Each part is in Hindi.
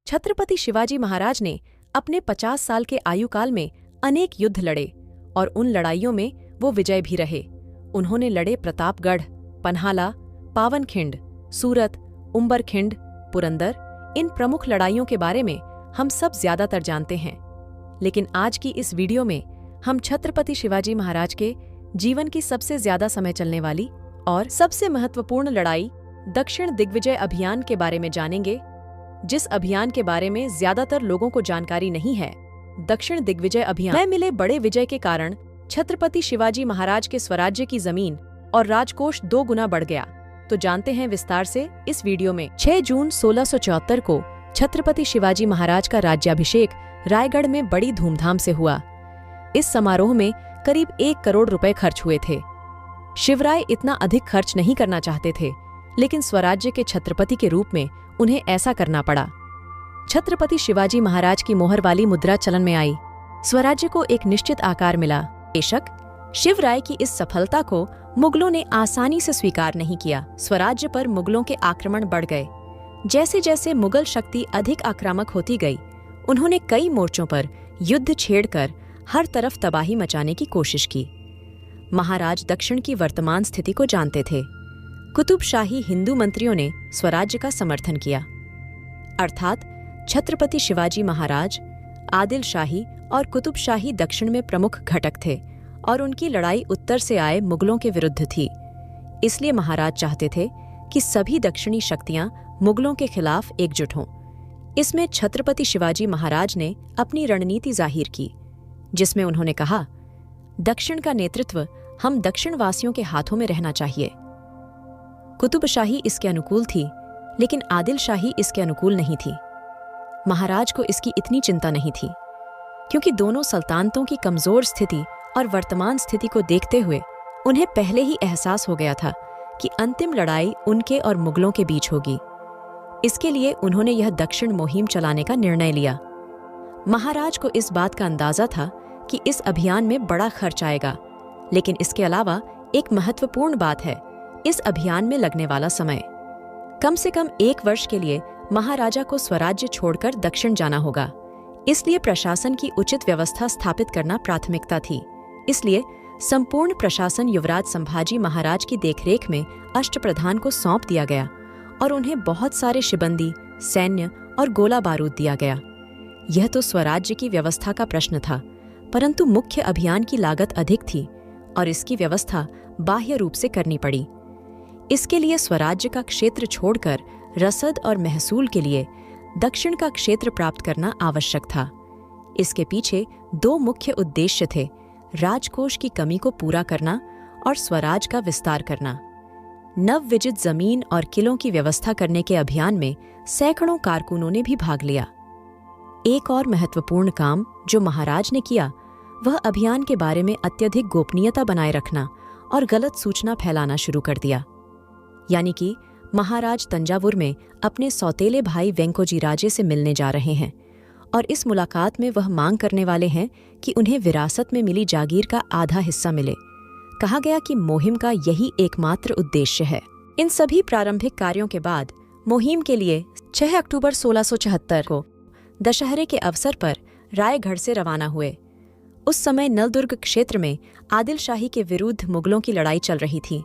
छत्रपति शिवाजी महाराज ने अपने 50 साल के आयुकाल में अनेक युद्ध लड़े और उन लड़ाइयों में वो विजय भी रहे। उन्होंने लड़े प्रतापगढ़, पन्हाला, पावनखिंड, सूरत, उंबरखिंड, पुरंदर। इन प्रमुख लड़ाइयों के बारे में हम सब ज्यादातर जानते हैं, लेकिन आज की इस वीडियो में हम छत्रपति शिवाजी महाराज के जीवन की सबसे ज्यादा समय चलने वाली और सबसे महत्वपूर्ण लड़ाई दक्षिण दिग्विजय अभियान के बारे में जानेंगे, जिस अभियान के बारे में ज्यादातर लोगों को जानकारी नहीं है। दक्षिण दिग्विजय अभियान में मिले बड़े विजय के कारण छत्रपति शिवाजी महाराज के स्वराज्य की जमीन और राजकोष 2 गुना बढ़ गया। तो जानते हैं विस्तार से इस वीडियो में। 6 जून 1674 को छत्रपति शिवाजी महाराज का राज्याभिषेक रायगढ़ में बड़ी धूमधाम से हुआ। इस समारोह में करीब 1 करोड़ रुपए खर्च हुए थे। शिवराय इतना अधिक खर्च नहीं करना चाहते थे, लेकिन स्वराज्य के छत्रपति के रूप में उन्हें ऐसा करना पड़ा। छत्रपति शिवाजी महाराज की मोहर वाली मुद्रा चलन में आई। स्वराज्य को एक निश्चित आकार मिला। बेशक शिवराय की इस सफलता को मुगलों ने आसानी से स्वीकार नहीं किया। स्वराज्य पर मुगलों के आक्रमण बढ़ गए। जैसे जैसे मुगल शक्ति अधिक आक्रामक होती गई, उन्होंने कई मोर्चों पर युद्ध छेड़कर हर तरफ तबाही मचाने की कोशिश की। महाराज दक्षिण की वर्तमान स्थिति को जानते थे। कुतुबशाही हिंदू मंत्रियों ने स्वराज्य का समर्थन किया, अर्थात छत्रपति शिवाजी महाराज, आदिल शाही और कुतुबशाही दक्षिण में प्रमुख घटक थे और उनकी लड़ाई उत्तर से आए मुगलों के विरुद्ध थी। इसलिए महाराज चाहते थे कि सभी दक्षिणी शक्तियां मुगलों के खिलाफ एकजुट हों। इसमें छत्रपति शिवाजी महाराज ने अपनी रणनीति जाहिर की, जिसमें उन्होंने कहा, दक्षिण का नेतृत्व हम दक्षिणवासियों के हाथों में रहना चाहिए। कुतुबशाही इसके अनुकूल थी, लेकिन आदिल शाही इसके अनुकूल नहीं थी। महाराज को इसकी इतनी चिंता नहीं थी, क्योंकि दोनों सल्तनतों की कमजोर स्थिति और वर्तमान स्थिति को देखते हुए उन्हें पहले ही एहसास हो गया था कि अंतिम लड़ाई उनके और मुगलों के बीच होगी। इसके लिए उन्होंने यह दक्षिण मुहिम चलाने का निर्णय लिया। महाराज को इस बात का अंदाजा था कि इस अभियान में बड़ा खर्च आएगा, लेकिन इसके अलावा एक महत्वपूर्ण बात है इस अभियान में लगने वाला समय। कम से कम 1 वर्ष के लिए महाराजा को स्वराज्य छोड़कर दक्षिण जाना होगा। इसलिए प्रशासन की उचित व्यवस्था स्थापित करना प्राथमिकता थी। इसलिए संपूर्ण प्रशासन युवराज संभाजी महाराज की देखरेख में अष्टप्रधान को सौंप दिया गया और उन्हें बहुत सारे शिबंदी, सैन्य और गोला बारूद दिया गया। यह तो स्वराज्य की व्यवस्था का प्रश्न था, परंतु मुख्य अभियान की लागत अधिक थी और इसकी व्यवस्था बाह्य रूप से करनी पड़ी। इसके लिए स्वराज्य का क्षेत्र छोड़कर रसद और महसूल के लिए दक्षिण का क्षेत्र प्राप्त करना आवश्यक था। इसके पीछे 2 मुख्य उद्देश्य थे, राजकोष की कमी को पूरा करना और स्वराज का विस्तार करना। नवविजित जमीन और किलों की व्यवस्था करने के अभियान में सैकड़ों कारकुनों ने भी भाग लिया। एक और महत्वपूर्ण काम जो महाराज ने किया, वह अभियान के बारे में अत्यधिक गोपनीयता बनाए रखना और गलत सूचना फैलाना शुरू कर दिया। यानी कि महाराज तंजावुर में अपने सौतेले भाई वेंकोजी राजे से मिलने जा रहे हैं और इस मुलाकात में वह मांग करने वाले हैं कि उन्हें विरासत में मिली जागीर का आधा हिस्सा मिले। कहा गया कि मुहिम का यही एकमात्र उद्देश्य है। इन सभी प्रारंभिक कार्यों के बाद मुहिम के लिए 6 अक्टूबर 1674 को दशहरे के अवसर पर रायगढ़ से रवाना हुए। उस समय नलदुर्ग क्षेत्र में आदिल शाही के विरुद्ध मुगलों की लड़ाई चल रही थी।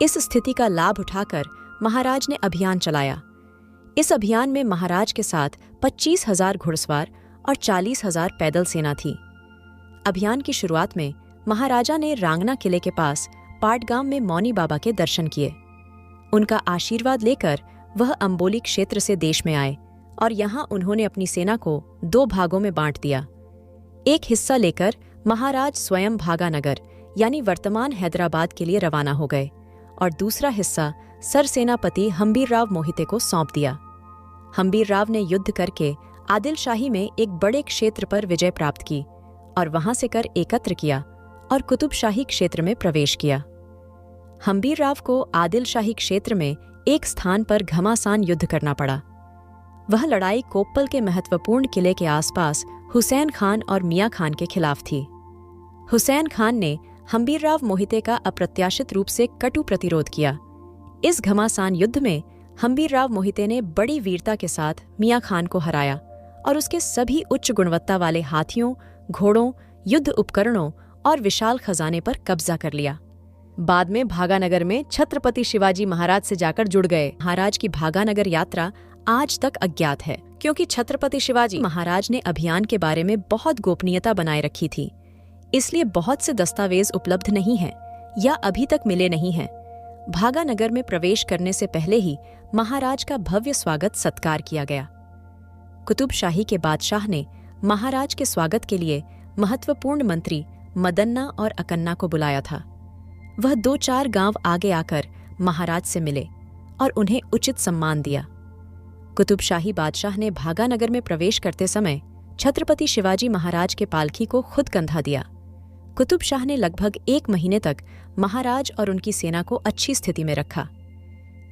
इस स्थिति का लाभ उठाकर महाराज ने अभियान चलाया। इस अभियान में महाराज के साथ 25,000 घुड़सवार और 40,000 पैदल सेना थी। अभियान की शुरुआत में महाराजा ने रांगना किले के पास पाटगाम में मौनी बाबा के दर्शन किए। उनका आशीर्वाद लेकर वह अंबोली क्षेत्र से देश में आए और यहाँ उन्होंने अपनी सेना को 2 भागों में बांट दिया। एक हिस्सा लेकर महाराज स्वयं भागानगर यानी वर्तमान हैदराबाद के लिए रवाना हो गए और दूसरा हिस्सा सरसेनापति हम्बीरराव मोहिते को सौंप दिया। हम्बीरराव ने युद्ध करके आदिल शाही में एक बड़े क्षेत्र पर विजय प्राप्त की और वहां से कर एकत्र किया और कुतुबशाही क्षेत्र में प्रवेश किया। हम्बीरराव को आदिल शाही क्षेत्र में एक स्थान पर घमासान युद्ध करना पड़ा। वह लड़ाई कोप्पल के महत्वपूर्ण किले के आसपास हुसैन खान और मियां खान के खिलाफ थी। हुसैन खान ने हम्बीरराव मोहिते का अप्रत्याशित रूप से कटु प्रतिरोध किया। इस घमासान युद्ध में हम्बीरराव मोहिते ने बड़ी वीरता के साथ मियाँ खान को हराया और उसके सभी उच्च गुणवत्ता वाले हाथियों, घोड़ों, युद्ध उपकरणों और विशाल खजाने पर कब्जा कर लिया। बाद में भागानगर में छत्रपति शिवाजी महाराज से जाकर जुड़ गए। महाराज की भागानगर यात्रा आज तक अज्ञात है, क्योंकि छत्रपति शिवाजी महाराज ने अभियान के बारे में बहुत गोपनीयता बनाए रखी थी। इसलिए बहुत से दस्तावेज उपलब्ध नहीं हैं या अभी तक मिले नहीं हैं। भागानगर में प्रवेश करने से पहले ही महाराज का भव्य स्वागत सत्कार किया गया। कुतुब शाही के बादशाह ने महाराज के स्वागत के लिए महत्वपूर्ण मंत्री मदन्ना और अकन्ना को बुलाया था। वह 2-4 गांव आगे आकर महाराज से मिले और उन्हें उचित सम्मान दिया। कुतुब शाही बादशाह ने भागानगर में प्रवेश करते समय छत्रपति शिवाजी महाराज के पालकी को खुद कंधा दिया। कुतुब शाह ने लगभग 1 महीने तक महाराज और उनकी सेना को अच्छी स्थिति में रखा।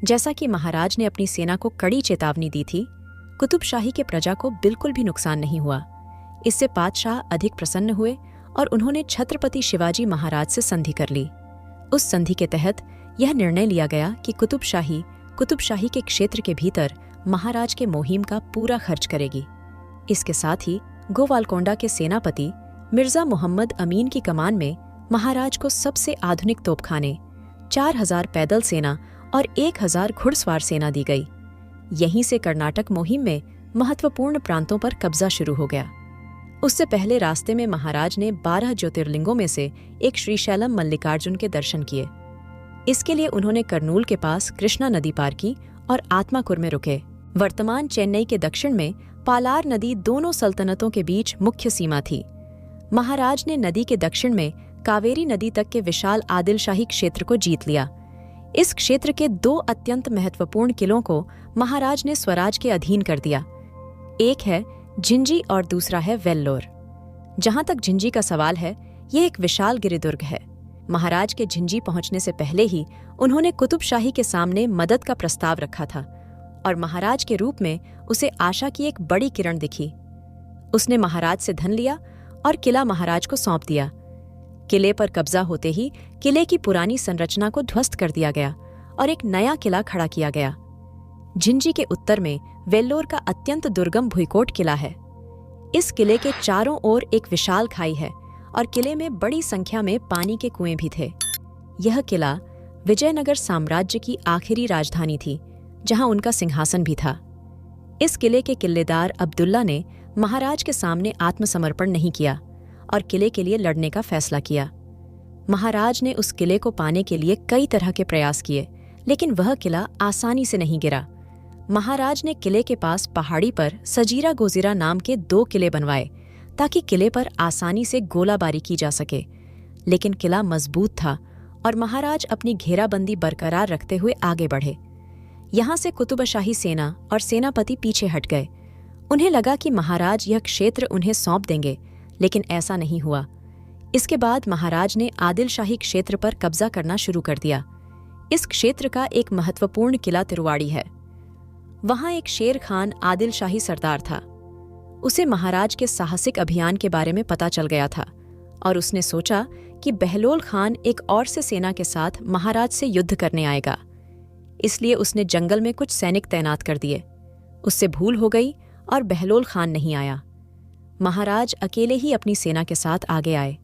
जैसा कि महाराज ने अपनी सेना को कड़ी चेतावनी दी थी, कुतुब शाही के प्रजा को बिल्कुल भी नुकसान नहीं हुआ। इससे पातशाह अधिक प्रसन्न हुए और उन्होंने छत्रपति शिवाजी महाराज से संधि कर ली। उस संधि के तहत यह निर्णय लिया गया कि कुतुब शाही के क्षेत्र के भीतर महाराज के मुहिम का पूरा खर्च करेगी। इसके साथ ही गोवालकोंडा के सेनापति मिर्जा मोहम्मद अमीन की कमान में महाराज को सबसे आधुनिक तोपखाने, 4000 पैदल सेना और 1000 घुड़सवार सेना दी गई। यहीं से कर्नाटक मुहिम में महत्वपूर्ण प्रांतों पर कब्जा शुरू हो गया। उससे पहले रास्ते में महाराज ने 12 ज्योतिर्लिंगों में से एक श्रीशैलम मल्लिकार्जुन के दर्शन किए। इसके लिए उन्होंने कर्नूल के पास कृष्णा नदी पार की और आत्माकुर में रुके। वर्तमान चेन्नई के दक्षिण में पालार नदी दोनों सल्तनतों के बीच मुख्य सीमा थी। महाराज ने नदी के दक्षिण में कावेरी नदी तक के विशाल आदिलशाही क्षेत्र को जीत लिया। इस क्षेत्र के 2 अत्यंत महत्वपूर्ण किलों को महाराज ने स्वराज के अधीन कर दिया। एक है झिंजी और दूसरा है वेल्लोर। जहां तक झिंजी का सवाल है, यह एक विशाल गिरिदुर्ग है। महाराज के झिंजी पहुंचने से पहले ही उन्होंने कुतुब शाही के सामने मदद का प्रस्ताव रखा था और महाराज के रूप में उसे आशा की एक बड़ी किरण दिखी। उसने महाराज से धन लिया और किला महाराज को सौंप दिया। किले पर कब्जा होते ही किले की पुरानी संरचना को ध्वस्त कर दिया गया और एक नया किला खड़ा किया गया। झिंजी के उत्तर में वेल्लोर का अत्यंत दुर्गम भुईकोट किला है। इस किले के चारों ओर एक विशाल खाई है और किले में बड़ी संख्या में पानी के कुएं भी थे। यह किला विजयनगर साम्राज्य की आखिरी राजधानी थी, जहां उनका सिंहासन भी था। इस किले के किल्लेदार अब्दुल्ला ने महाराज के सामने आत्मसमर्पण नहीं किया और किले के लिए लड़ने का फैसला किया। महाराज ने उस किले को पाने के लिए कई तरह के प्रयास किए, लेकिन वह किला आसानी से नहीं गिरा। महाराज ने किले के पास पहाड़ी पर सजीरा गोजीरा नाम के 2 किले बनवाए ताकि किले पर आसानी से गोलाबारी की जा सके, लेकिन किला मजबूत था और महाराज अपनी घेराबंदी बरकरार रखते हुए आगे बढ़े। यहाँ से कुतुबशाही सेना और सेनापति पीछे हट गए। उन्हें लगा कि महाराज यह क्षेत्र उन्हें सौंप देंगे, लेकिन ऐसा नहीं हुआ। इसके बाद महाराज ने आदिलशाही क्षेत्र पर कब्जा करना शुरू कर दिया। इस क्षेत्र का एक महत्वपूर्ण किला तिरुवाड़ी है। वहां एक शेर खान आदिलशाही सरदार था। उसे महाराज के साहसिक अभियान के बारे में पता चल गया था और उसने सोचा कि बहलोल खान एक और से सेना के साथ महाराज से युद्ध करने आएगा। इसलिए उसने जंगल में कुछ सैनिक तैनात कर दिए। उससे भूल हो गई और बहलोल खान नहीं आया। महाराज अकेले ही अपनी सेना के साथ आगे आए।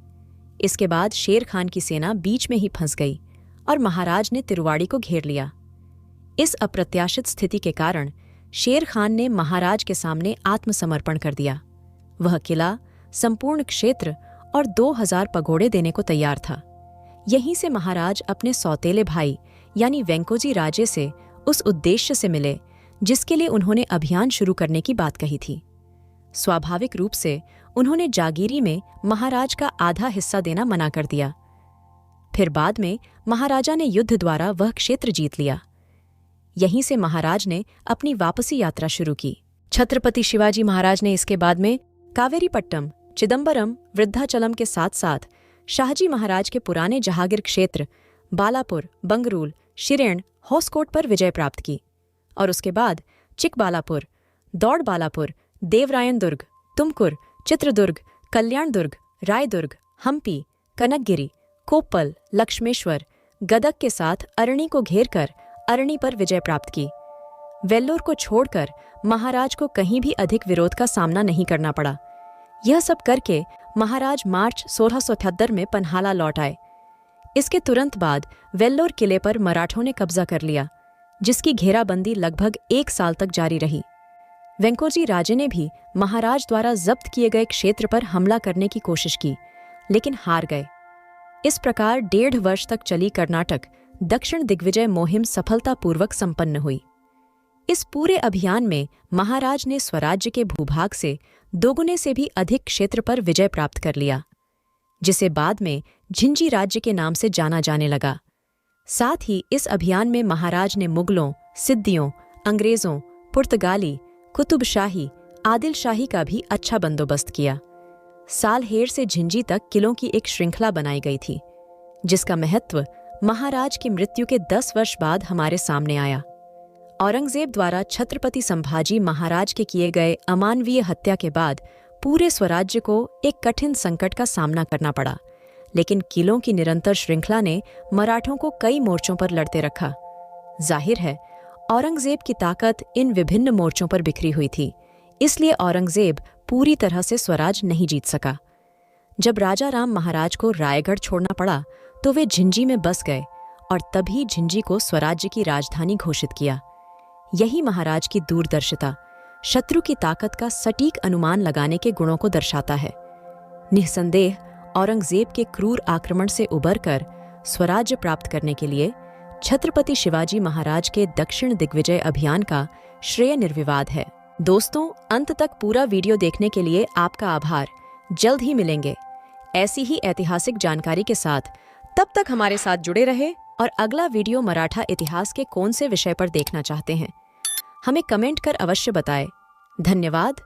इसके बाद शेर खान की सेना बीच में ही फंस गई और महाराज ने तिरुवाड़ी को घेर लिया। इस अप्रत्याशित स्थिति के कारण शेर खान ने महाराज के सामने आत्मसमर्पण कर दिया। वह किला, संपूर्ण क्षेत्र और 2000 पगोड़े देने को तैयार था। यहीं से महाराज अपने सौतेले भाई यानी वेंकोजी राजे से उस उद्देश्य से मिले जिसके लिए उन्होंने अभियान शुरू करने की बात कही थी। स्वाभाविक रूप से उन्होंने जागीरी में महाराज का आधा हिस्सा देना मना कर दिया। फिर बाद में महाराजा ने युद्ध द्वारा वह क्षेत्र जीत लिया। यहीं से महाराज ने अपनी वापसी यात्रा शुरू की। छत्रपति शिवाजी महाराज ने इसके बाद में कावेरीपट्टम, चिदंबरम, वृद्धाचलम के साथ साथ शाहजी महाराज के पुराने जहागीर क्षेत्र बालापुर, बंगरूल, शिरेण, होसकोट पर विजय प्राप्त की और उसके बाद चिकबालापुर, दौड़बालापुर, देवरायन दुर्ग, तुमकुर, चित्रदुर्ग, कल्याण दुर्ग, रायदुर्ग, हम्पी, कनकगिरी, कोप्पल, लक्ष्मेश्वर, गदग के साथ अरणी को घेरकर अरणी पर विजय प्राप्त की। वेल्लोर को छोड़कर महाराज को कहीं भी अधिक विरोध का सामना नहीं करना पड़ा। यह सब करके महाराज मार्च 1678 में पन्हाला लौट आए। इसके तुरंत बाद वेल्लोर किले पर मराठों ने कब्जा कर लिया, जिसकी घेराबंदी लगभग 1 साल तक जारी रही। वेंकोजी राजे ने भी महाराज द्वारा जब्त किए गए क्षेत्र पर हमला करने की कोशिश की, लेकिन हार गए। इस प्रकार 1.5 वर्ष तक चली कर्नाटक दक्षिण दिग्विजय मुहिम सफलतापूर्वक संपन्न हुई। इस पूरे अभियान में महाराज ने स्वराज्य के भूभाग से दोगुने से भी अधिक क्षेत्र पर विजय प्राप्त कर लिया, जिसे बाद में झिंझी राज्य के नाम से जाना जाने लगा। साथ ही इस अभियान में महाराज ने मुगलों, सिद्दियों, अंग्रेजों, पुर्तगाली, कुतुबशाही, आदिलशाही का भी अच्छा बंदोबस्त किया। सालहेर से झिंझी तक किलों की एक श्रृंखला बनाई गई थी, जिसका महत्व महाराज की मृत्यु के 10 वर्ष बाद हमारे सामने आया। औरंगजेब द्वारा छत्रपति संभाजी महाराज के किए गए अमानवीय हत्या के बाद पूरे स्वराज्य को एक कठिन संकट का सामना करना पड़ा, लेकिन किलों की निरंतर श्रृंखला ने मराठों को कई मोर्चों पर लड़ते रखा। जाहिर है, औरंगजेब की ताकत इन विभिन्न मोर्चों पर बिखरी हुई थी, इसलिए औरंगजेब पूरी तरह से स्वराज नहीं जीत सका। जब राजा राम महाराज को रायगढ़ छोड़ना पड़ा तो वे झिंझी में बस गए और तभी झिंझी को स्वराज्य की राजधानी घोषित किया। यही महाराज की दूरदर्शिता, शत्रु की ताकत का सटीक अनुमान लगाने के गुणों को दर्शाता है। निस्संदेह औरंगजेब के क्रूर आक्रमण से उबरकर स्वराज्य प्राप्त करने के लिए छत्रपति शिवाजी महाराज के दक्षिण दिग्विजय अभियान का श्रेय निर्विवाद है। दोस्तों, अंत तक पूरा वीडियो देखने के लिए आपका आभार। जल्द ही मिलेंगे ऐसी ही ऐतिहासिक जानकारी के साथ। तब तक हमारे साथ जुड़े रहे और अगला वीडियो मराठा इतिहास के कौन से विषय पर देखना चाहते हैं, हमें कमेंट कर अवश्य बताएं। धन्यवाद।